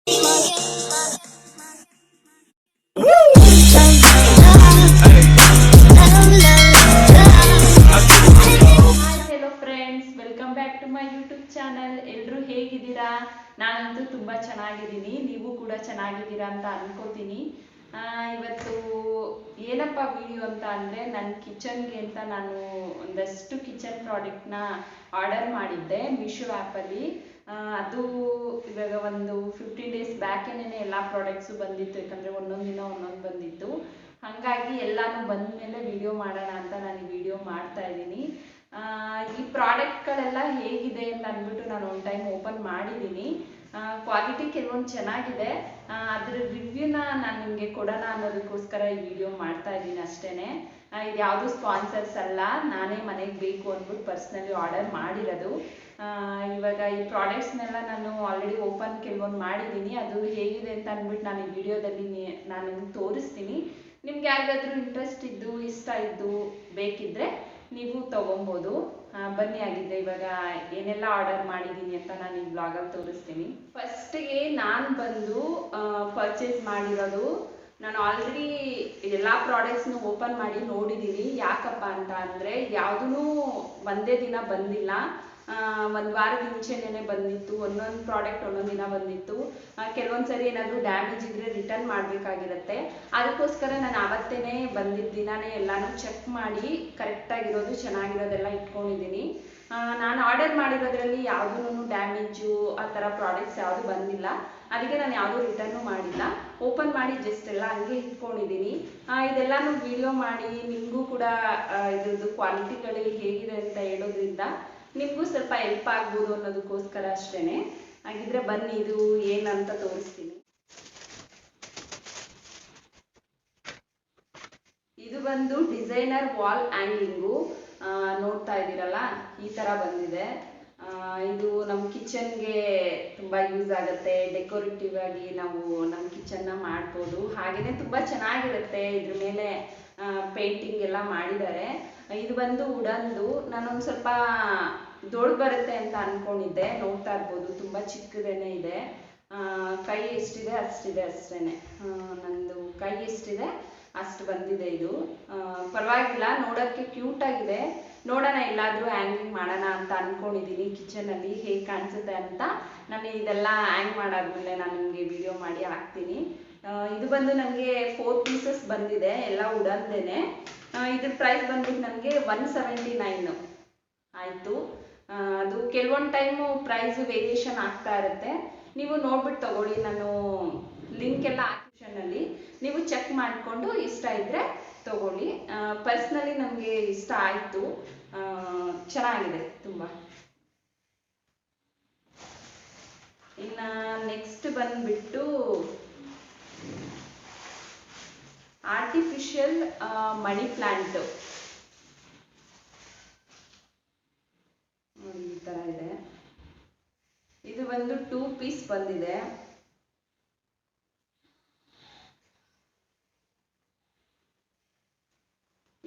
Hello friends, welcome back to my YouTube channel. ಎಲ್ಲರೂ ಹೇಗಿದ್ದೀರಾ? ನಾನಂತೂ ತುಂಬ ಚೆನ್ನಾಗಿದ್ದೀನಿ, ನೀವು ಕೂಡ ಚೆನ್ನಾಗಿದ್ದೀರಾ ಅಂತ ಅನ್ಕೋತೀನಿ. ಇವತ್ತು ಏನಪ್ಪ ವಿಡಿಯೋ ಅಂತ ಅಂದರೆ, ನನ್ನ ಕಿಚನ್ಗೆ ಅಂತ ನಾನು ಒಂದಷ್ಟು ಕಿಚನ್ ಪ್ರಾಡಕ್ಟ್ನ ಆರ್ಡರ್ ಮಾಡಿದ್ದೆ ಮೀಶೋ ಆ್ಯಪಲ್ಲಿ. ಅದು ಇವಾಗ ಒಂದು 15 ಡೇಸ್ ಬ್ಯಾಕೇನೆ ಎಲ್ಲ ಪ್ರಾಡಕ್ಟ್ಸು ಬಂದಿತ್ತು, ಯಾಕಂದರೆ ಒಂದೊಂದು ದಿನ ಒಂದೊಂದು ಬಂದಿತ್ತು. ಹಾಗಾಗಿ ಎಲ್ಲನೂ ಬಂದ ಮೇಲೆ ವಿಡಿಯೋ ಮಾಡೋಣ ಅಂತ ನಾನು ವಿಡಿಯೋ ಮಾಡ್ತಾ ಇದ್ದೀನಿ. ಈ ಪ್ರಾಡಕ್ಟ್ಗಳೆಲ್ಲ ಹೇಗಿದೆ ಅಂತ ಅಂದ್ಬಿಟ್ಟು ನಾನು ಒಂದು ಟೈಮ್ ಓಪನ್ ಮಾಡಿದ್ದೀನಿ. ಕ್ವಾಲಿಟಿ ಕೆಲವೊಂದು ಚೆನ್ನಾಗಿದೆ, ಅದರ ರಿವ್ಯೂನ ನಾನು ನಿಮಗೆ ಕೊಡೋಣ ಅನ್ನೋದಕ್ಕೋಸ್ಕರ ಈ ವಿಡಿಯೋ ಮಾಡ್ತಾ ಇದ್ದೀನಿ ಅಷ್ಟೇ. ಇದು ಯಾವುದು ಸ್ಪಾನ್ಸರ್ಸ್ ಅಲ್ಲ, ನಾನೇ ಮನೆಗೆ ಬೇಕು ಅಂದ್ಬಿಟ್ಟು ಪರ್ಸ್ನಲಿ ಆರ್ಡರ್ ಮಾಡಿರೋದು. ಇವಾಗ ಈ ಪ್ರಾಡಕ್ಟ್ಸ್ನೆಲ್ಲ ನಾನು ಆಲ್ರೆಡಿ ಓಪನ್ ಕೆಲವೊಂದು ಮಾಡಿದ್ದೀನಿ. ಅದು ಹೇಗಿದೆ ಅಂತ ಅಂದ್ಬಿಟ್ಟು ನಾನು ಈ ವಿಡಿಯೋದಲ್ಲಿ ನಾನು ನಿಮ್ಗೆ ತೋರಿಸ್ತೀನಿ. ನಿಮ್ಗೆ ಯಾರಿಗಾದ್ರೂ ಇಂಟ್ರೆಸ್ಟ್ ಇದ್ದು, ಇಷ್ಟ ಇದ್ದು ಬೇಕಿದ್ದರೆ ನೀವು ತೊಗೊಬೋದು. ಬನ್ನಿ, ಆಗಿದ್ದರೆ ಇವಾಗ ಏನೆಲ್ಲ ಆರ್ಡರ್ ಮಾಡಿದ್ದೀನಿ ಅಂತ ನಾನು ಈ ಬ್ಲಾಗಲ್ಲಿ ತೋರಿಸ್ತೀನಿ. ಫಸ್ಟಿಗೆ ನಾನು ಬಂದು ಪರ್ಚೇಸ್ ಮಾಡಿರೋದು, ನಾನು ಆಲ್ರೆಡಿ ಎಲ್ಲ ಪ್ರಾಡಕ್ಟ್ಸ್ನು ಓಪನ್ ಮಾಡಿ ನೋಡಿದ್ದೀನಿ. ಯಾಕಪ್ಪ ಅಂತ ಅಂದರೆ, ಯಾವುದೂ ಒಂದೇ ದಿನ ಬಂದಿಲ್ಲ, ಒಂದು ವಾರದ ಮುಂಚೆನೇ ಬಂದಿತ್ತು. ಒಂದೊಂದು ಪ್ರಾಡಕ್ಟ್ ಒಂದೊಂದು ದಿನ ಬಂದಿತ್ತು. ಕೆಲವೊಂದು ಸರಿ ಏನಾದರೂ ಡ್ಯಾಮೇಜ್ ಇದ್ದರೆ ರಿಟರ್ನ್ ಮಾಡಬೇಕಾಗಿರುತ್ತೆ. ಅದಕ್ಕೋಸ್ಕರ ನಾನು ಆವತ್ತೇ ಬಂದಿದ್ದ ದಿನಾನೇ ಎಲ್ಲನೂ ಚೆಕ್ ಮಾಡಿ ಕರೆಕ್ಟಾಗಿರೋದು, ಚೆನ್ನಾಗಿರೋದೆಲ್ಲ ಇಟ್ಕೊಂಡಿದ್ದೀನಿ. ನಾನು ಆರ್ಡರ್ ಮಾಡಿರೋದ್ರಲ್ಲಿ ಯಾವುದೂ ಡ್ಯಾಮೇಜು ಆ ಥರ ಪ್ರಾಡಕ್ಟ್ಸ್ ಯಾವುದು ಬಂದಿಲ್ಲ. ಅದಕ್ಕೆ ನಾನು ಯಾವುದೂ ರಿಟರ್ನು ಮಾಡಿಲ್ಲ, ಓಪನ್ ಮಾಡಿ ಜಸ್ಟ್ ಎಲ್ಲ ಹಂಗೆ ಇಟ್ಕೊಂಡಿದ್ದೀನಿ. ಇದೆಲ್ಲನೂ ವಿಡಿಯೋ ಮಾಡಿ ನಿಮಗೂ ಕೂಡ ಇದ್ರದ್ದು ಕ್ವಾಲಿಟಿಗಳು ಹೇಗಿದೆ ಅಂತ ಹೇಳೋದ್ರಿಂದ ನಿಮಗೂ ಸ್ವಲ್ಪ ಹೆಲ್ಪ್ ಆಗ್ಬೋದು ಅನ್ನೋದಕ್ಕೋಸ್ಕರ ಅಷ್ಟೇ. ಹಾಗಿದ್ರೆ ಬನ್ನಿ, ಇದು ಏನಂತ ತೋರಿಸ್ತೀನಿ. ಇದು ಬಂದು ಡಿಸೈನರ್ ವಾಲ್ ಹ್ಯಾಂಗಿಂಗು, ನೋಡ್ತಾ ಇದ್ದೀರಲ್ಲ, ಈ ಥರ ಬಂದಿದೆ. ಇದು ನಮ್ಮ ಕಿಚನ್ಗೆ ತುಂಬ ಯೂಸ್ ಆಗುತ್ತೆ. ಡೆಕೋರೇಟಿವ್ ಆಗಿ ನಾವು ನಮ್ಮ ಕಿಚನ್ನ ಮಾಡ್ಬೋದು. ಹಾಗೆಯೇ ತುಂಬ ಚೆನ್ನಾಗಿರುತ್ತೆ. ಇದ್ರ ಮೇಲೆ ಪೇಂಟಿಂಗ್ ಎಲ್ಲ ಮಾಡಿದ್ದಾರೆ. ಇದು ಬಂದು ವುಡನ್ದು. ನಾನೊಂದು ಸ್ವಲ್ಪ ದೊಡ್ಡ ಬರುತ್ತೆ ಅಂತ ಅಂದ್ಕೊಂಡಿದ್ದೆ. ನೋಡ್ತಾ ಇರ್ಬೋದು, ತುಂಬ ಚಿಕ್ಕದೇನೆ ಇದೆ. ಕೈ ಎಷ್ಟಿದೆ ಅಷ್ಟಿದೆ ಅಷ್ಟೇ. ನಂದು ಕೈ ಎಷ್ಟಿದೆ ಅಷ್ಟು ಬಂದಿದೆ. ಇದು ಪರವಾಗಿಲ್ಲ, ನೋಡೋಕ್ಕೆ ಕ್ಯೂಟಾಗಿದೆ. ನೋಡೋಣ, ಎಲ್ಲಾದರೂ ಹ್ಯಾಂಗಿಂಗ್ ಮಾಡೋಣ ಅಂತ ಅಂದ್ಕೊಂಡಿದ್ದೀನಿ. ಕಿಚನಲ್ಲಿ ಹೇಗೆ ಕಾಣಿಸುತ್ತೆ ಅಂತ ನಾನು ಇದೆಲ್ಲ ಹ್ಯಾಂಗ್ ಮಾಡಾದ್ಮೇಲೆ ನಾನು ನಿಮಗೆ ವಿಡಿಯೋ ಮಾಡಿ ಹಾಕ್ತೀನಿ. ಇದು ಬಂದು ನನಗೆ 4 ಪೀಸಸ್ ಬಂದಿದೆ, ಎಲ್ಲ ವುಡನ್ದೇನೆ. ಇದ್ರ ಪ್ರೈಸ್ ಬಂದ್ಬಿಟ್ಟು ನನಗೆ 179 ಆಯಿತು. ಅದು ಕೆಲವೊಂದು ಟೈಮು ಪ್ರೈಸು ವೇರಿಯೇಷನ್ ಆಗ್ತಾ ಇರುತ್ತೆ. ನೀವು ನೋಡ್ಬಿಟ್ಟು ತಗೊಳ್ಳಿ. ನಾನು ಲಿಂಕ್ ಎಲ್ಲ ಆಪ್ಷನಲ್ಲಿ ನೀವು ಚೆಕ್ ಮಾಡಿಕೊಂಡು ಇಷ್ಟ ಇದ್ದರೆ ತಗೊಳ್ಳಿ. ಪರ್ಸ್ನಲಿ ನನಗೆ ಇಷ್ಟ ಆಯಿತು, ಚೆನ್ನಾಗಿದೆ ತುಂಬ. ಇನ್ನು ನೆಕ್ಸ್ಟ್ ಬಂದ್ಬಿಟ್ಟು ಆರ್ಟಿಫಿಷಿಯಲ್ ಮನಿ ಪ್ಲಾಂಟ್, ಈ ಥರ ಇದೆ. ಇದು ಬಂದು 2 ಪೀಸ್ ಬಂದಿದೆ.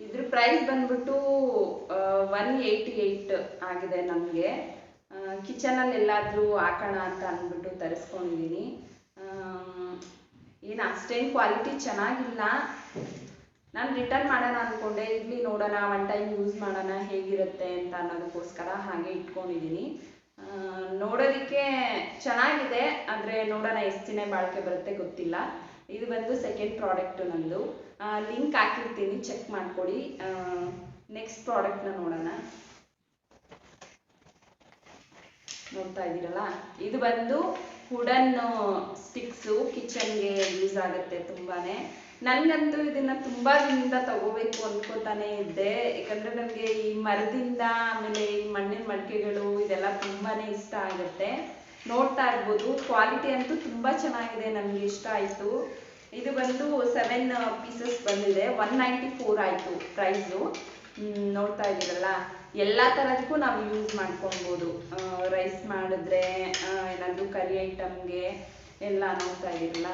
ಇದ್ರ ಪ್ರೈಸ್ ಬಂದ್ಬಿಟ್ಟು 188 ಆಗಿದೆ. ನಮಗೆ ಕಿಚನಲ್ಲಿ ಎಲ್ಲಾದರೂ ಹಾಕೋಣ ಅಂತ ಅಂದ್ಬಿಟ್ಟು ತರಿಸ್ಕೊಂಡಿದ್ದೀನಿ. ಏನು ಅಷ್ಟೇನು ಕ್ವಾಲಿಟಿ ಚೆನ್ನಾಗಿಲ್ಲ. ನಾನು ರಿಟರ್ನ್ ಮಾಡೋಣ ಅಂದ್ಕೊಂಡೆ, ಇರಲಿ ನೋಡೋಣ, ಒನ್ ಟೈಮ್ ಯೂಸ್ ಮಾಡೋಣ ಹೇಗಿರುತ್ತೆ ಅಂತ ಅನ್ನೋದಕ್ಕೋಸ್ಕರ ಹಾಗೆ ಇಟ್ಕೊಂಡಿದ್ದೀನಿ. ನೋಡೋದಕ್ಕೆ ಚೆನ್ನಾಗಿದೆ, ಆದರೆ ನೋಡೋಣ ಎಷ್ಟು ದಿನ ಬಾಳಿಕೆ ಬರುತ್ತೆ ಗೊತ್ತಿಲ್ಲ. ಇದು ಬಂದು ಸೆಕೆಂಡ್ ಪ್ರಾಡಕ್ಟು ನಂದು. ಲಿಂಕ್ ಹಾಕಿರ್ತೀನಿ, ಚೆಕ್ ಮಾಡ್ಕೊಡಿ. ನೆಕ್ಸ್ಟ್ ಪ್ರಾಡಕ್ಟ್ನ ನೋಡೋಣ. ನೋಡ್ತಾ ಇದ್ದೀರಲ್ಲ, ಇದು ಬಂದು ವುಡನ್ ಸ್ಟಿಕ್ಸು, ಕಿಚನ್ಗೆ ಯೂಸ್ ಆಗುತ್ತೆ ತುಂಬಾ. ನನಗಂತೂ ಇದನ್ನು ತುಂಬ ದಿನದಿಂದ ತಗೋಬೇಕು ಅಂದ್ಕೋತಾನೆ ಇದ್ದೆ. ಯಾಕಂದರೆ ನನಗೆ ಈ ಮರದಿಂದ, ಆಮೇಲೆ ಈ ಮಣ್ಣಿನ ಮಡಿಕೆಗಳು ಇದೆಲ್ಲ ತುಂಬಾ ಇಷ್ಟ ಆಗುತ್ತೆ. ನೋಡ್ತಾ ಇರ್ಬೋದು, ಕ್ವಾಲಿಟಿ ಅಂತೂ ತುಂಬ ಚೆನ್ನಾಗಿದೆ, ನನಗೆ ಇಷ್ಟ ಆಯಿತು. ಇದು ಬಂದು 7 ಪೀಸಸ್ ಬಂದಿದೆ. 194 ಆಯಿತು ಪ್ರೈಸು. ನೋಡ್ತಾ ಇದ್ದೀರಲ್ಲ, ಎಲ್ಲ ಥರದಕ್ಕೂ ನಾವು ಯೂಸ್ ಮಾಡ್ಕೊಳ್ಬೋದು. ರೈಸ್ ಮಾಡಿದ್ರೆ, ಏನಾದರೂ ಕರಿ ಐಟಮ್ಗೆ ಎಲ್ಲ. ನೋಡ್ತಾ ಇದ್ದೀರಲ್ಲ,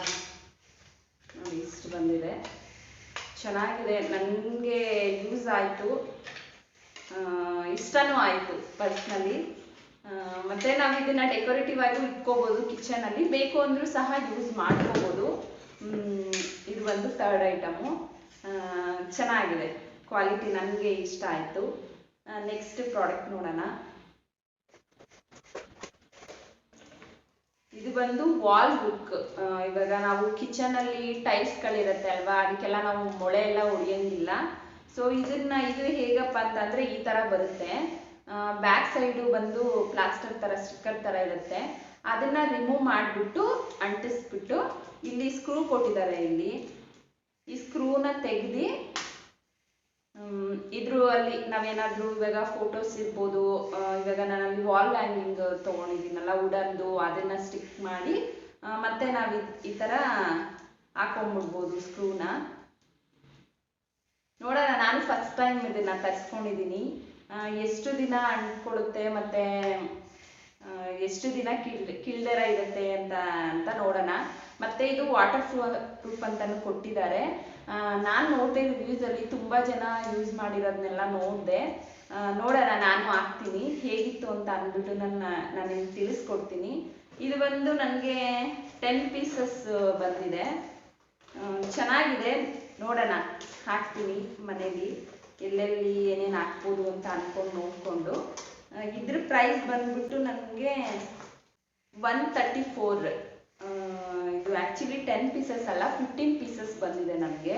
ನೋಡಿ ಇಷ್ಟು ಬಂದಿದೆ, ಚೆನ್ನಾಗಿದೆ. ನನಗೆ ಯೂಸ್ ಆಯಿತು, ಇಷ್ಟನೂ ಆಯಿತು ಪರ್ಸ್ನಲಿ. ಮತ್ತೆ ನಾವು ಇದನ್ನ ಡೆಕೋರೇಟಿವ್ ಆಗಿ ಇಟ್ಕೋಬಹುದು ಕಿಚನ್ ಅಲ್ಲಿ, ಬೇಕು ಅಂದ್ರೂ ಸಹ ಯೂಸ್ ಮಾಡ್ಕೋಬಹುದು. ಇದು ಒಂದು ಥರ್ಡ್ ಐಟಮು, ಚೆನ್ನಾಗಿದೆ, ಕ್ವಾಲಿಟಿ ನನಗೆ ಇಷ್ಟ ಆಯ್ತು. ನೆಕ್ಸ್ಟ್ ಪ್ರಾಡಕ್ಟ್ ನೋಡೋಣ. ಇದು ಬಂದು ವಾಲ್ ಬುಕ್. ಇವಾಗ ನಾವು ಕಿಚನ್ ಅಲ್ಲಿ ಟೈಲ್ಸ್ ಗಳಿರುತ್ತೆ ಅಲ್ವಾ, ಅದಕ್ಕೆಲ್ಲ ನಾವು ಮೊಳೆ ಎಲ್ಲ ಹೊಡಿಯಂಗಿಲ್ಲ. ಸೊ ಇದು ಹೇಗಪ್ಪ ಅಂತಂದ್ರೆ ಈ ತರ ಬರುತ್ತೆ. ಬ್ಯಾಕ್ ಸೈಡು ಬಂದು ಪ್ಲಾಸ್ಟರ್ ತರ ಸ್ಟಿಕ್ಕರ್ ತರ ಇರುತ್ತೆ. ಅದನ್ನ ರಿಮೂವ್ ಮಾಡಿಬಿಟ್ಟು ಅಂಟಿಸ್ಬಿಟ್ಟು ಇಲ್ಲಿ ಸ್ಕ್ರೂ ಕೊಟ್ಟಿದ್ದಾರೆ. ಇಲ್ಲಿ ಈ ಸ್ಕ್ರೂನ ತೆಗೆದು ಅಲ್ಲಿ ನಾವೇನಾದ್ರೂ ಇವಾಗ ಫೋಟೋಸ್ ಇರ್ಬೋದು, ಇವಾಗ ನಾನಲ್ಲಿ ವಾಲ್ ಹ್ಯಾಂಗಿಂಗ್ ತೊಗೊಂಡಿದ್ದೀನಲ್ಲ ವುಡನ್ದು, ಅದನ್ನ ಸ್ಟಿಕ್ ಮಾಡಿ ಮತ್ತೆ ನಾವು ಈ ಥರ ಹಾಕೊಂಡ್ಬಿಡ್ಬೋದು ಸ್ಕ್ರೂನ. ನೋಡೋಣ, ನಾನು ಫಸ್ಟ್ ಟೈಮ್ ಇದನ್ನ ತರಿಸ್ಕೊಂಡಿದ್ದೀನಿ. ಎಷ್ಟು ದಿನ ಅಂಟ್ಕೊಳ್ಳುತ್ತೆ ಮತ್ತೆ ಎಷ್ಟು ದಿನ ಕಿಲ್ದೆರ ಇರುತ್ತೆ ಅಂತ ನೋಡೋಣ. ಮತ್ತೆ ಇದು ವಾಟರ್ ಪ್ರೂಫ್ ಅಂತಾನು ಕೊಟ್ಟಿದ್ದಾರೆ. ನಾನು ನೋಡಿದೆ ರಿವ್ಯೂಸಲ್ಲಿ ತುಂಬ ಜನ ಯೂಸ್ ಮಾಡಿರೋದನ್ನೆಲ್ಲ ನೋಡಿದೆ. ನೋಡೋಣ, ನಾನು ಹಾಕ್ತೀನಿ ಹೇಗಿತ್ತು ಅಂತ ಅಂದ್ಬಿಟ್ಟು ನಾನು ನಿಮ್ಗೆ ತಿಳಿಸ್ಕೊಡ್ತೀನಿ. ಇದು ಬಂದು ನನಗೆ 10 ಪೀಸಸ್ ಬಂದಿದೆ. ಚೆನ್ನಾಗಿದೆ, ನೋಡೋಣ, ಹಾಕ್ತೀನಿ ಮನೇಲಿ ಎಲ್ಲೆಲ್ಲಿ ಏನೇನು ಹಾಕ್ಬೋದು ಅಂತ ಅಂದ್ಕೊಂಡು ನೋಡಿಕೊಂಡು. ಇದ್ರ ಪ್ರೈಸ್ ಬಂದ್ಬಿಟ್ಟು ನನಗೆ 134. ಇದು ಆ್ಯಕ್ಚುಲಿ 10 ಪೀಸಸ್ ಅಲ್ಲ, 15 ಪೀಸಸ್ ಬಂದಿದೆ ನನಗೆ.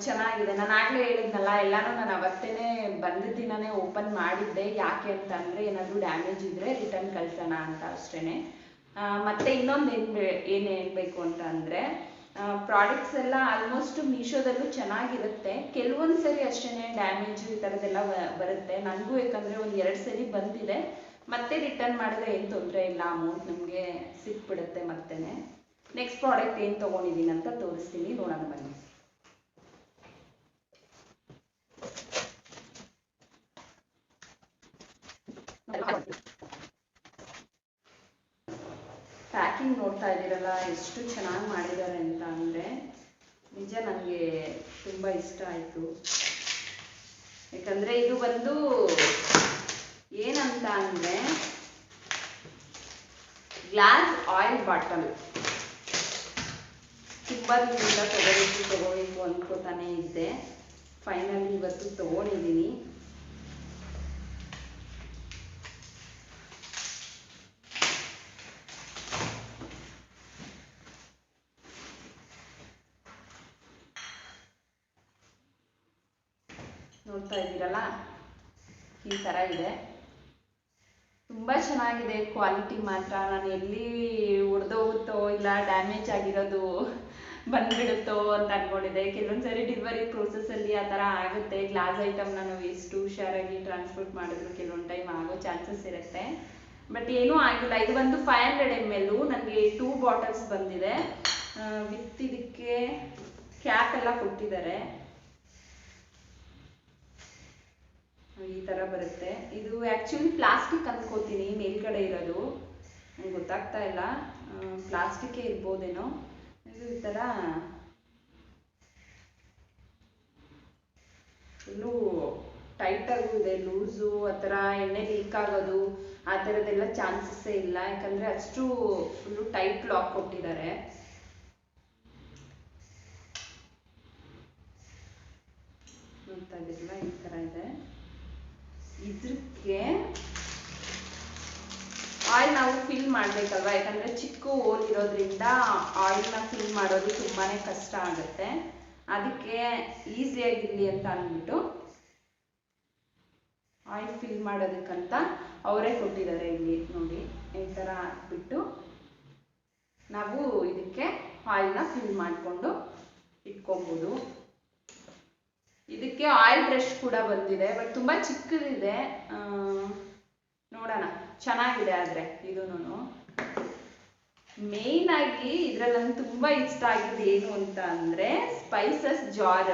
ಚೆನ್ನಾಗಿದೆ. ನಾನು ಆಗಲೇ ಹೇಳಿದ್ನಲ್ಲ, ಎಲ್ಲನೂ ನಾನು ಅವತ್ತೇ ಬಂದಿದ್ದ ದಿನನೇ ಓಪನ್ ಮಾಡಿದ್ದೆ. ಯಾಕೆ ಅಂತ ಅಂದರೆ ಏನಾದರೂ ಡ್ಯಾಮೇಜ್ ಇದ್ದರೆ ರಿಟರ್ನ್ ಕಳ್ಸೋಣ ಅಂತ ಅಷ್ಟೇ. ಮತ್ತು ಇನ್ನೊಂದು ಏನು ಹೇಳಬೇಕು ಅಂತ ಅಂದರೆ, ಪ್ರಾಡಕ್ಟ್ಸ್ ಎಲ್ಲ ಆಲ್ಮೋಸ್ಟ್ ಮೀಶೋದಲ್ಲೂ ಚೆನ್ನಾಗಿರುತ್ತೆ. ಕೆಲವೊಂದು ಸರಿ ಅಷ್ಟೇ ಡ್ಯಾಮೇಜು ಈ ಥರದ್ದೆಲ್ಲ ಬರುತ್ತೆ. ನನಗೂ ಯಾಕಂದರೆ ಒಂದು 2 ಸರಿ ಬಂದಿದೆ. ಮತ್ತೆ ರಿಟರ್ನ್ ಮಾಡಿದ್ರೆ ಏನು ತೊಂದರೆ ಇಲ್ಲ, ಅಮೌಂಟ್ ನಮಗೆ ಸಿಕ್ಬಿಡುತ್ತೆ ಮತ್ತೆ. ನೆಕ್ಸ್ಟ್ ಪ್ರಾಡಕ್ಟ್ ಏನು ತೊಗೊಂಡಿದ್ದೀನಿ ಅಂತ ತೋರಿಸ್ತೀನಿ, ನೋಡೋಣ ಬನ್ನಿ. ಪ್ಯಾಕಿಂಗ್ ನೋಡ್ತಾ ಇದ್ದೀರಲ್ಲ, ಎಷ್ಟು ಚೆನ್ನಾಗಿ ಮಾಡಿದ್ದಾರೆ ಅಂತ ಅಂದರೆ ನಿಜ ನನಗೆ ತುಂಬ ಇಷ್ಟ ಆಯಿತು. ಯಾಕಂದರೆ ಇದು ಬಂದು ಏನಂತ ಅಂದರೆ ಗ್ಲಾಸ್ ಆಯಿಲ್ ಬಾಟಲ್. ತುಂಬ ದಿನದಿಂದ ತಗೋಬೇಕು ಅಂದ್ಕೋತಾನೆ ಇದ್ದೆ. ಫೈನಲಿ ಇವತ್ತು ತಗೊಂಡಿದ್ದೀನಿ. ನೋಡ್ತಾ ಇದ್ದೀರಲ್ಲ, ಈ ಥರ ಇದೆ. ತುಂಬ ಚೆನ್ನಾಗಿದೆ ಕ್ವಾಲಿಟಿ ಮಾತ್ರ. ನಾನು ಎಲ್ಲಿ ಒಡೆದೋಗುತ್ತೋ ಇಲ್ಲ ಡ್ಯಾಮೇಜ್ ಆಗಿರೋದು ಬಂದ್ಬಿಡುತ್ತೋ ಅಂತ ಅಂದ್ಕೊಂಡಿದ್ದೆ. ಕೆಲವೊಂದು ಸರಿ ಡೆಲಿವರಿ ಪ್ರೋಸೆಸ್ಸಲ್ಲಿ ಆ ಥರ ಆಗುತ್ತೆ. ಗ್ಲಾಸ್ ಐಟಮ್ನ ನಾವು ಎಷ್ಟು ಹುಷಾರಾಗಿ ಟ್ರಾನ್ಸ್ಪೋರ್ಟ್ ಮಾಡಿದ್ರು ಕೆಲವೊಂದು ಟೈಮ್ ಆಗೋ ಚಾನ್ಸಸ್ ಇರುತ್ತೆ. ಬಟ್ ಏನೂ ಆಗಿಲ್ಲ. ಇದು ಒಂದು 500 ml. ನನಗೆ 2 ಬಾಟಲ್ಸ್ ಬಂದಿದೆ. ವಿತ್ ಇದಕ್ಕೆ ಕ್ಯಾಪ್ ಎಲ್ಲ ಕೊಟ್ಟಿದ್ದಾರೆ. ಈ ಥರ ಬರುತ್ತೆ. ಇದು ಆ್ಯಕ್ಚುಲಿ ಪ್ಲಾಸ್ಟಿಕ್ ಅಂದ್ಕೋತೀನಿ ಮೇಲ್ಗಡೆ ಇರೋದು, ನಂಗೆ ಗೊತ್ತಾಗ್ತಾ ಇಲ್ಲ, ಪ್ಲಾಸ್ಟಿಕ್ಕೇ ಇರ್ಬೋದೇನೋ. ಇದು ಈ ಥರ ಫುಲ್ಲು ಟೈಟಾಗೂ ಇದೆ, ಲೂಸು, ಆ ಥರ ಎಣ್ಣೆ ಲೀಕ್ ಆಗೋದು ಆ ಥರದ್ದೆಲ್ಲ ಚಾನ್ಸಸ್ಸೇ ಇಲ್ಲ. ಯಾಕಂದರೆ ಅಷ್ಟು ಫುಲ್ಲು ಟೈಟ್ ಲಾಕ್ ಕೊಟ್ಟಿದ್ದಾರೆ. ನೋಡ್ತಾ ಇದ್ದಿರಲ್ಲ, ಈ ಥರ ಇದೆ. ಇದಕ್ಕೆ ಆಯಿಲ್ ನಾವು ಫಿಲ್ ಮಾಡಬೇಕಲ್ವ, ಯಾಕಂದರೆ ಚಿಕ್ಕ ಹೋಲ್ ಇರೋದ್ರಿಂದ ಆಯಿಲ್ನ ಫಿಲ್ ಮಾಡೋದು ತುಂಬಾ ಕಷ್ಟ ಆಗುತ್ತೆ. ಅದಕ್ಕೆ ಈಸಿಯಾಗಿರಲಿ ಅಂತ ಅಂದ್ಬಿಟ್ಟು ಆಯಿಲ್ ಫಿಲ್ ಮಾಡೋದಕ್ಕಂತ ಅವರೇ ಕೊಟ್ಟಿದ್ದಾರೆ. ಇಲ್ಲಿ ನೋಡಿ, ಈ ಥರ ಹಾಕ್ಬಿಟ್ಟು ನಾವು ಇದಕ್ಕೆ ಆಯಿಲ್ನ ಫಿಲ್ ಮಾಡಿಕೊಂಡು ಇಟ್ಕೊಬೋದು. ಇದಕ್ಕೆ ಆಯಿಲ್ ಬ್ರಷ್ ಕೂಡ ಬಂದಿದೆ, ಬಟ್ ತುಂಬ ಚಿಕ್ಕದಿದೆ. ನೋಡೋಣ, ಚೆನ್ನಾಗಿದೆ. ಆದರೆ ಇದೂ ಮೇಯ್ನ್ ಆಗಿ ಇದರಲ್ಲಿ ನಂಗೆ ತುಂಬ ಇಷ್ಟ ಆಗಿದೆ ಏನು ಅಂತ ಅಂದರೆ ಸ್ಪೈಸಸ್ ಜಾರ್.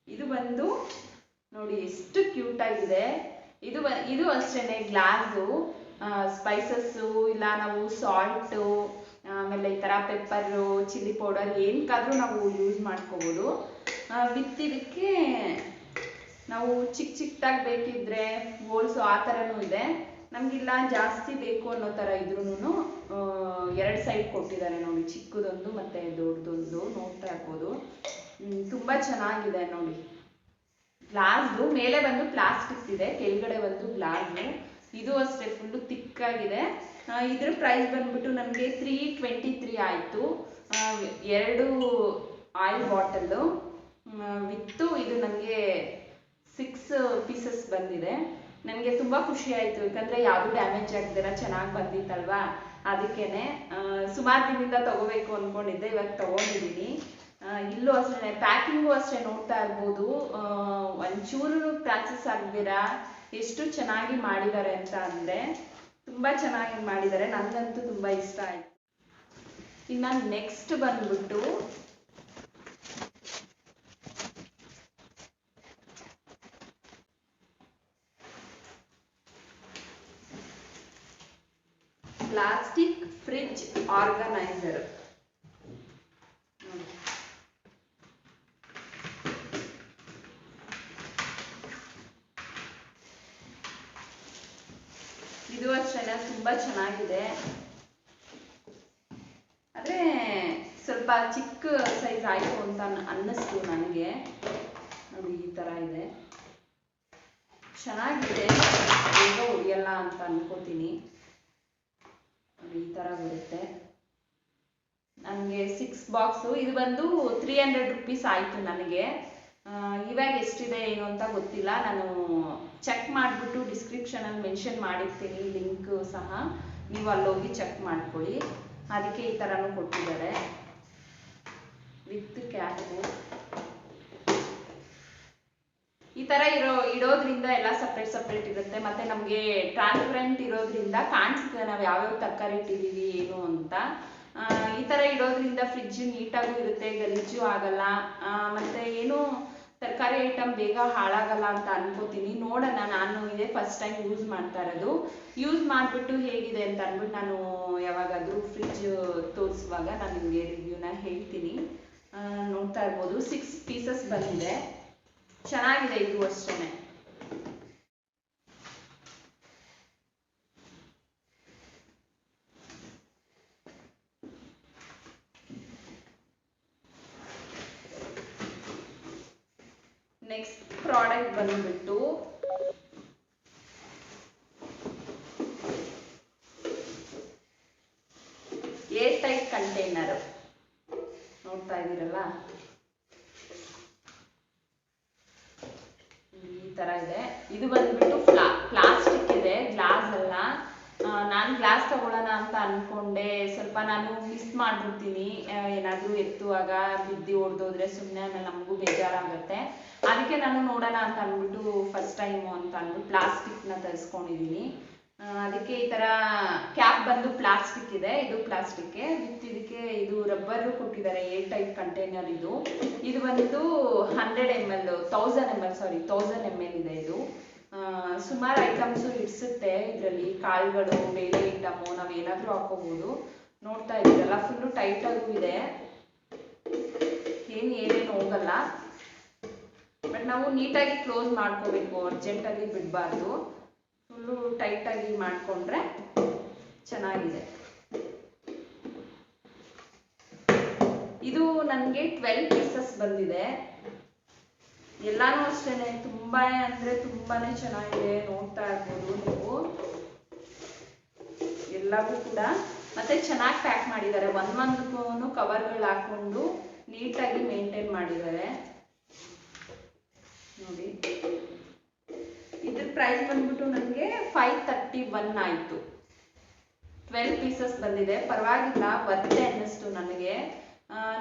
ಇದು ಬಂದು ನೋಡಿ ಎಷ್ಟು ಕ್ಯೂಟ್ ಆಗಿದೆ. ಇದು ಅಷ್ಟೇ ಗ್ಲಾಸು. ಸ್ಪೈಸಸ್ಸು ಇಲ್ಲ ನಾವು ಸಾಲ್ಟು, ಆಮೇಲೆ ಈ ಥರ ಪೆಪ್ಪರು, ಚಿಲ್ಲಿ ಪೌಡರ್ ಏನಕ್ಕಾದ್ರೂ ನಾವು ಯೂಸ್ ಮಾಡ್ಕೋಬೋದು. ವಿತ್ ಇದಕ್ಕೆ ನಾವು ಚಿಕ್ಕದಾಗಿ ಬೇಕಿದ್ರೆ ಹೋಲ್ಸು ಆ ಥರನೂ ಇದೆ. ನಮಗಿಲ್ಲ ಜಾಸ್ತಿ ಬೇಕು ಅನ್ನೋ ಥರ ಇದ್ರೂ ಎರಡು ಸೈಡ್ ಕೊಟ್ಟಿದ್ದಾರೆ ನೋಡಿ, ಚಿಕ್ಕದೊಂದು ಮತ್ತು ದೊಡ್ಡದೊಂದು. ನೋಡ್ತಾ ಇರ್ಬೋದು, ತುಂಬ ಚೆನ್ನಾಗಿದೆ ನೋಡಿ. ಗ್ಲಾಸ್ದು ಮೇಲೆ ಬಂದು ಪ್ಲಾಸ್ಟಿಕ್ ಇದೆ, ಕೆಳಗಡೆ ಬಂದು ಗ್ಲಾಸ್ದು. ಇದು ಅಷ್ಟೇ ಫುಲ್ಲು ತಿಕ್ಕಾಗಿದೆ. ಇದ್ರ ಪ್ರೈಸ್ ಬಂದ್ಬಿಟ್ಟು ನನಗೆ 323 ಆಯಿತು. 2 ಆಯಿಲ್ ಬಾಟಲ್ಲು ವಿತ್ತು ಇದು ನನಗೆ 6 ಪೀಸಸ್ ಬಂದಿದೆ. ನನಗೆ ತುಂಬ ಖುಷಿ ಆಯಿತು, ಯಾಕಂದರೆ ಯಾವುದು ಡ್ಯಾಮೇಜ್ ಆಗ್ದಿರ ಚೆನ್ನಾಗಿ ಬಂದಿತ್ತಲ್ವಾ, ಅದಕ್ಕೇ ಸುಮಾರು ದಿನದಿಂದ ತೊಗೋಬೇಕು ಅಂದ್ಕೊಂಡಿದ್ದೆ, ಇವಾಗ ತೊಗೊಂಡಿದ್ದೀನಿ. ಇಲ್ಲೂ ಅಷ್ಟೇ ಪ್ಯಾಕಿಂಗು ಅಷ್ಟೇ ನೋಡ್ತಾ ಇರ್ಬೋದು, ಒಂಚೂರು ಪ್ರಾಸೆಸ್ ಆಗ್ದಿರ ಎಷ್ಟು ಚೆನ್ನಾಗಿ ಮಾಡಿದ್ದಾರೆ ಅಂತ ಅಂದರೆ ತುಂಬ ಚೆನ್ನಾಗಿ ಮಾಡಿದ್ದಾರೆ. ನನಗಂತೂ ತುಂಬ ಇಷ್ಟ ಆಯಿತು. ಇನ್ನು ನೆಕ್ಸ್ಟ್ ಬಂದ್ಬಿಟ್ಟು ಪ್ಲಾಸ್ಟಿಕ್ ಫ್ರಿಡ್ಜ್ ಆರ್ಗನೈಸರ್. ಇದು ಅಷ್ಟೇ ತುಂಬ ಚೆನ್ನಾಗಿದೆ. ಆದರೆ ಸ್ವಲ್ಪ ಚಿಕ್ಕ ಸೈಜ್ ಆಯಿತು ಅಂತ ಅನ್ನಿಸ್ತು ನನಗೆ. ನೋಡಿ ಈ ಥರ ಇದೆ, ಚೆನ್ನಾಗಿದೆ, ಬೇಗ ಉಳಿಯಲ್ಲ ಅಂತ ಅನ್ಕೋತೀನಿ. ಈ ಥರ ಬರುತ್ತೆ. ನನಗೆ 6 ಬಾಕ್ಸು ಇದು ಬಂದು 300 ರುಪೀಸ್ ಆಯಿತು ನನಗೆ. ಇವಾಗ ಎಷ್ಟಿದೆ ಏನು ಅಂತ ಗೊತ್ತಿಲ್ಲ, ನಾನು ಚೆಕ್ ಮಾಡಿಬಿಟ್ಟು ಡಿಸ್ಕ್ರಿಪ್ಷನಲ್ಲಿ ಮೆನ್ಷನ್ ಮಾಡಿರ್ತೀನಿ ಲಿಂಕ್ ಸಹ, ನೀವು ಅಲ್ಲೋಗಿ ಚೆಕ್ ಮಾಡ್ಕೊಳ್ಳಿ. ಅದಕ್ಕೆ ಈ ಥರನೂ ಕೊಟ್ಟಿದ್ದಾರೆ ವಿತ್ ಕ್ಯಾಪು. ಈ ಥರ ಇಡೋದ್ರಿಂದ ಎಲ್ಲ ಸಪ್ರೇಟ್ ಇರುತ್ತೆ. ಮತ್ತು ನಮಗೆ ಟ್ರಾನ್ಸ್ಪರೆಂಟ್ ಇರೋದ್ರಿಂದ ಕಾಣಿಸುತ್ತೆ ನಾವು ಯಾವ್ಯಾವ ತರಕಾರಿ ಇಟ್ಟಿದ್ದೀವಿ ಏನು ಅಂತ. ಈ ಥರ ಇಡೋದ್ರಿಂದ ಫ್ರಿಡ್ಜ್ ನೀಟಾಗೂ ಇರುತ್ತೆ, ಗಲೀಜು ಆಗಲ್ಲ, ಮತ್ತು ಏನು ತರಕಾರಿ ಐಟಮ್ ಬೇಗ ಹಾಳಾಗಲ್ಲ ಅಂತ ಅನ್ಕೋತೀನಿ. ನೋಡೋಣ, ನಾನು ಇದೇ ಫಸ್ಟ್ ಟೈಮ್ ಯೂಸ್ ಮಾಡ್ತಾ ಇರೋದು. ಯೂಸ್ ಮಾಡಿಬಿಟ್ಟು ಹೇಗಿದೆ ಅಂತ ಅಂದ್ಬಿಟ್ಟು ನಾನು ಯಾವಾಗಾದರೂ ಫ್ರಿಡ್ಜ್ ತೋರಿಸುವಾಗ ನಾನು ನಿಮಗೆ ರಿವ್ಯೂನ ಹೇಳ್ತೀನಿ. ನೋಡ್ತಾ ಇರ್ಬೋದು 6 ಪೀಸಸ್ ಬಂದಿದೆ, ಚೆನ್ನಾಗಿದೆ ಇದು ಅಷ್ಟೇ. ನೆಕ್ಸ್ಟ್ ಪ್ರಾಡಕ್ಟ್ ಬಂದ್ಬಿಟ್ಟು ಏರ್ ಟೈಟ್ ಕಂಟೈನರ್. ನೋಡ್ತಾ ಇದ್ದೀರಲ್ಲ, ಈ ತರ ಇದೆ. ಇದು ಬಂದ್ಬಿಟ್ಟು ಪ್ಲಾಸ್ಟಿಕ್ ಇದೆ, ಗ್ಲಾಸ್ ಅಲ್ಲ. ನಾನು ಗ್ಲಾಸ್ ತಗೊಳ್ಳೋಣ ಅಂತ ಅನ್ಕೊಂಡೆ, ಸ್ವಲ್ಪ ನಾನು ಮಿಸ್ ಮಾಡ್ಬಿಡ್ತೀನಿ, ಏನಾದರೂ ಎತ್ತುವಾಗ ಬಿದ್ದು ಹೊಡೆದೋದ್ರೆ ಸುಮ್ಮನೆ ಆಮೇಲೆ ನಮಗೂ ಬೇಜಾರಾಗುತ್ತೆ. ಅದಕ್ಕೆ ನಾನು ನೋಡೋಣ ಅಂತ ಅಂದ್ಬಿಟ್ಟು ಫಸ್ಟ್ ಟೈಮು ಅಂತ ಅಂದ್ಬಿಟ್ಟು ಪ್ಲಾಸ್ಟಿಕ್ನ ತರಿಸ್ಕೊಂಡಿದ್ದೀನಿ. ಅದಕ್ಕೆ ಈ ಥರ ಕ್ಯಾಪ್ ಬಂದು ಪ್ಲಾಸ್ಟಿಕ್ ಇದೆ, ಇದು ಪ್ಲಾಸ್ಟಿಕ್ ವಿತ್ ಇದಕ್ಕೆ ಇದು ರಬ್ಬರು ಕೊಟ್ಟಿದ್ದಾರೆ. ಏರ್ ಟೈಟ್ ಕಂಟೈನರ್ ಇದು. ಇದು ಬಂದು 100 ml 1000 ml ಇದೆ ಇದು. ಸುಮಾರು ಐಟಮ್ಸು ಇಡಿಸುತ್ತೆ ಇದರಲ್ಲಿ, ಕಾಳುಗಳು, ಬೇಳೆ ಐಟಮು, ನಾವೇನಾದರೂ ಹಾಕೋಬೋದು. ನೋಡ್ತಾ ಇದ್ದೀರಲ್ಲ, ಫುಲ್ಲು ಟೈಟಾಗೂ ಇದೆ, ಏನೇನು ಹೋಗಲ್ಲ. ಬಟ್ ನಾವು ನೀಟಾಗಿ ಕ್ಲೋಸ್ ಮಾಡ್ಕೋಬೇಕು, ಅರ್ಜೆಂಟಲ್ಲಿ ಬಿಡಬಾರ್ದು. ಫುಲ್ಲು ಟೈಟಾಗಿ ಮಾಡಿಕೊಂಡ್ರೆ ಚೆನ್ನಾಗಿದೆ. ಇದು ನನಗೆ 12 ಪೀಸಸ್ ಬಂದಿದೆ. ಎಲ್ಲಾನು ಅಷ್ಟೇ ತುಂಬಾ ಅಂದರೆ ತುಂಬಾನೇ ಚೆನ್ನಾಗಿದೆ. ನೋಡ್ತಾ ಇರ್ಬೋದು ನೀವು ಎಲ್ಲವೂ ಕೂಡ. ಮತ್ತೆ ಚೆನ್ನಾಗಿ ಪ್ಯಾಕ್ ಮಾಡಿದ್ದಾರೆ, ಒಂದೊಂದಕ್ಕೂ ಕವರ್ಗಳು ಹಾಕೊಂಡು ನೀಟಾಗಿ ಮೇಂಟೈನ್ ಮಾಡಿದ್ದಾರೆ ನೋಡಿ. ಇದ್ರ ಪ್ರೈಸ್ ಬಂದ್ಬಿಟ್ಟು ನನಗೆ 531 ಆಯಿತು. 12 ಪೀಸಸ್ ಬಂದಿದೆ, ಪರವಾಗಿಲ್ಲ, ವರ್ತೆ ಅನ್ನಿಸ್ತು ನನಗೆ.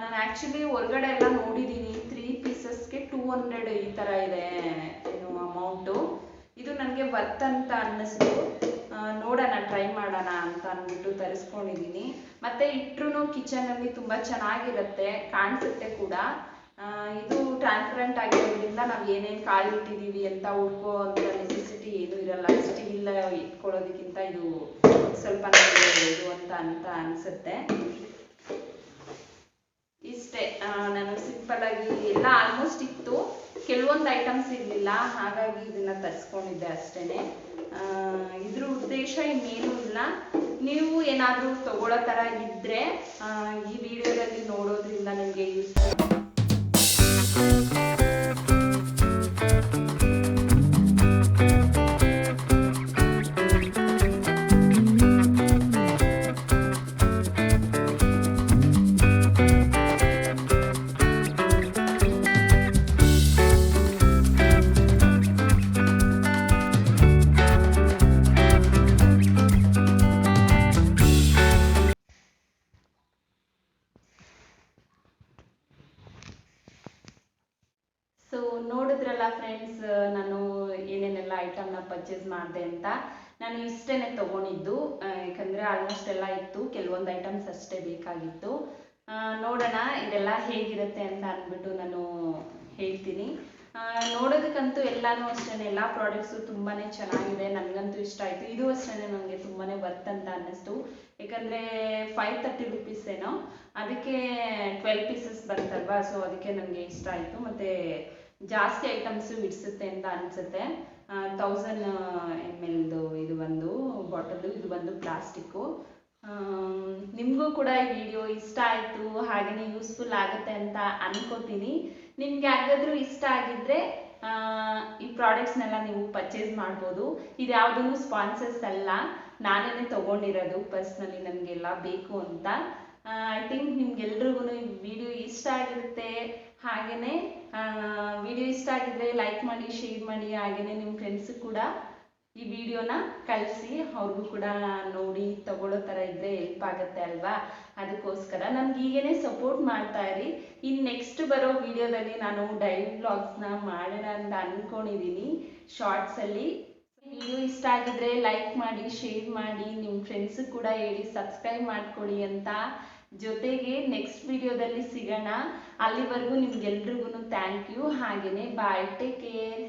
ನಾನು ಆ್ಯಕ್ಚುಲಿ ಹೊರಗಡೆ ಎಲ್ಲ ನೋಡಿದ್ದೀನಿ, 3 ಪೀಸಸ್ಗೆ 200 ಈ ಥರ ಇದೆ ಏನು ಅಮೌಂಟು. ಇದು ನನಗೆ ವರ್ತ್ ಅಂತ ಅನ್ನಿಸ್ತು. ನೋಡೋಣ, ಟ್ರೈ ಮಾಡೋಣ ಅಂತ ಅಂದ್ಬಿಟ್ಟು ತರಿಸ್ಕೊಂಡಿದ್ದೀನಿ. ಮತ್ತು ಇಟ್ಟರು ಕಿಚನಲ್ಲಿ ತುಂಬ ಚೆನ್ನಾಗಿರುತ್ತೆ, ಕಾಣಿಸುತ್ತೆ ಕೂಡ. ಇದು ಟ್ರಾನ್ಸ್ಪರೆಂಟ್ ಆಗಿರೋದ್ರಿಂದ ನಾವು ಏನೇನು ಕಾಳು ಇಟ್ಟಿದ್ದೀವಿ ಅಂತ ಹುಡ್ಕೋ ಅಂತ ನೆಸೆಸಿಟಿ ಏನೂ ಇರಲ್ಲ. ಸ್ಟೀಲ್ ಇಟ್ಕೊಳ್ಳೋದಕ್ಕಿಂತ ಇದು ಸ್ವಲ್ಪ ಇದು ಅಂತ ಅನಿಸುತ್ತೆ. ಇಷ್ಟೇ, ನಾನು ಸಿಂಪಲ್ಲಾಗಿ ಎಲ್ಲ ಆಲ್ಮೋಸ್ಟ್ ಇತ್ತು, ಕೆಲವೊಂದು ಐಟಮ್ಸ್ ಇರಲಿಲ್ಲ, ಹಾಗಾಗಿ ಇದನ್ನ ತರಿಸ್ಕೊಂಡಿದ್ದೆ ಅಷ್ಟೇನೆ. ಇದ್ರ ಉದ್ದೇಶ ಇನ್ನೇನು ಇಲ್ಲ, ನೀವು ಏನಾದರೂ ತಗೊಳ್ಳೋ ಥರ ಇದ್ದರೆ ಈ ವಿಡಿಯೋದಲ್ಲಿ ನೋಡೋದ್ರಿಂದ ನಿಮಗೆ ಯೂಸ್ಫುಲ್. ಸೊ ನೋಡಿದ್ರಲ್ಲ ಫ್ರೆಂಡ್ಸ್, ನಾನು ಏನೇನೆಲ್ಲ ಐಟಮ್ನ ಪರ್ಚೇಸ್ ಮಾಡಿದೆ ಅಂತ. ನಾನು ಇಷ್ಟೇನೆ ತೊಗೊಂಡಿದ್ದು, ಯಾಕಂದರೆ ಆಲ್ಮೋಸ್ಟ್ ಎಲ್ಲ ಇತ್ತು, ಕೆಲವೊಂದು ಐಟಮ್ಸ್ ಅಷ್ಟೇ ಬೇಕಾಗಿತ್ತು. ನೋಡೋಣ ಇದೆಲ್ಲ ಹೇಗಿರುತ್ತೆ ಅಂತ ಅಂದ್ಬಿಟ್ಟು ನಾನು ಹೇಳ್ತೀನಿ. ನೋಡೋದಕ್ಕಂತೂ ಎಲ್ಲನೂ ಅಷ್ಟೇ, ಎಲ್ಲ ಪ್ರಾಡಕ್ಟ್ಸು ತುಂಬಾ ಚೆನ್ನಾಗಿದೆ, ನನಗಂತೂ ಇಷ್ಟ ಆಯಿತು. ಇದು ಅಷ್ಟೇ ನನಗೆ ತುಂಬಾ ವರ್ತ್ ಅಂತ ಅನ್ನಿಸ್ತು, ಯಾಕಂದರೆ 530 ರುಪೀಸ್ ಏನೋ, ಅದಕ್ಕೆ 12 ಪೀಸಸ್ ಬರುತ್ತಲ್ವಾ, ಸೊ ಅದಕ್ಕೆ ನನಗೆ ಇಷ್ಟ ಆಯಿತು. ಮತ್ತು ಜಾಸ್ತಿ ಐಟಮ್ಸು ಇಡಿಸುತ್ತೆ ಅಂತ ಅನಿಸುತ್ತೆ. 1000 ml ಇದು ಒಂದು ಬಾಟಲು, ಇದು ಒಂದು ಪ್ಲಾಸ್ಟಿಕ್ಕು. ನಿಮಗೂ ಕೂಡ ಈ ವಿಡಿಯೋ ಇಷ್ಟ ಆಯಿತು, ಹಾಗೆಯೇ ಯೂಸ್ಫುಲ್ ಆಗುತ್ತೆ ಅಂತ ಅನ್ಕೋತೀನಿ. ನಿಮ್ಗೆ ಯಾರಿಗಾದ್ರೂ ಇಷ್ಟ ಆಗಿದ್ರೆ ಈ ಪ್ರಾಡಕ್ಟ್ಸ್ನೆಲ್ಲ ನೀವು ಪರ್ಚೇಸ್ ಮಾಡ್ಬೋದು. ಇದು ಯಾವುದೂ ಸ್ಪಾನ್ಸರ್ಸ್ ಅಲ್ಲ, ನಾನೇ ತೊಗೊಂಡಿರೋದು ಪರ್ಸ್ನಲಿ, ನನಗೆಲ್ಲ ಬೇಕು ಅಂತ. ಐ ಥಿಂಕ್ ನಿಮ್ಗೆಲ್ರಿಗೂ ಈ ವಿಡಿಯೋ ಇಷ್ಟ ಆಗಿರುತ್ತೆ. ಹಾಗೆಯೇ ವಿಡಿಯೋ ಇಷ್ಟ ಆಗಿದ್ರೆ ಲೈಕ್ ಮಾಡಿ, ಶೇರ್ ಮಾಡಿ, ಹಾಗೆಯೇ ನಿಮ್ಮ ಫ್ರೆಂಡ್ಸು ಕೂಡ ಈ ವಿಡಿಯೋನ ಕಳಿಸಿ, ಅವ್ರಿಗೂ ಕೂಡ ನೋಡಿ ತಗೊಳ್ಳೋ ಥರ ಇದ್ದರೆ ಹೆಲ್ಪ್ ಆಗುತ್ತೆ ಅಲ್ವಾ. ಅದಕ್ಕೋಸ್ಕರ ನಮ್ಗೆ ಈಗೇನೆ ಸಪೋರ್ಟ್ ಮಾಡ್ತಾ ಇರಿ. ಇನ್ನು ನೆಕ್ಸ್ಟ್ ಬರೋ ವಿಡಿಯೋದಲ್ಲಿ ನಾನು ಡೈಲಿ ವ್ಲಾಗ್ಸ್ನ ಮಾಡೋಣ ಅಂತ ಅಂದ್ಕೊಂಡಿದ್ದೀನಿ, ಶಾರ್ಟ್ಸಲ್ಲಿ. ವಿಡಿಯೋ ಇಷ್ಟ ಆಗಿದ್ರೆ ಲೈಕ್ ಮಾಡಿ, ಶೇರ್ ಮಾಡಿ, ನಿಮ್ಮ ಫ್ರೆಂಡ್ಸು ಕೂಡ ಹೇಳಿ ಸಬ್ಸ್ಕ್ರೈಬ್ ಮಾಡ್ಕೊಳ್ಳಿ ಅಂತ. ಜೊತೆಗೆ ನೆಕ್ಸ್ಟ್ ವಿಡಿಯೋದಲ್ಲಿ ಸಿಗೋಣ. ಅಲ್ಲಿವರೆಗೂ ನಿಮ್ಗೆಲ್ರಿಗೂ ಥ್ಯಾಂಕ್ ಯು. ಹಾಗೆಯೇ ಬಾಯ್, ಟೇಕ್ ಕೇರ್.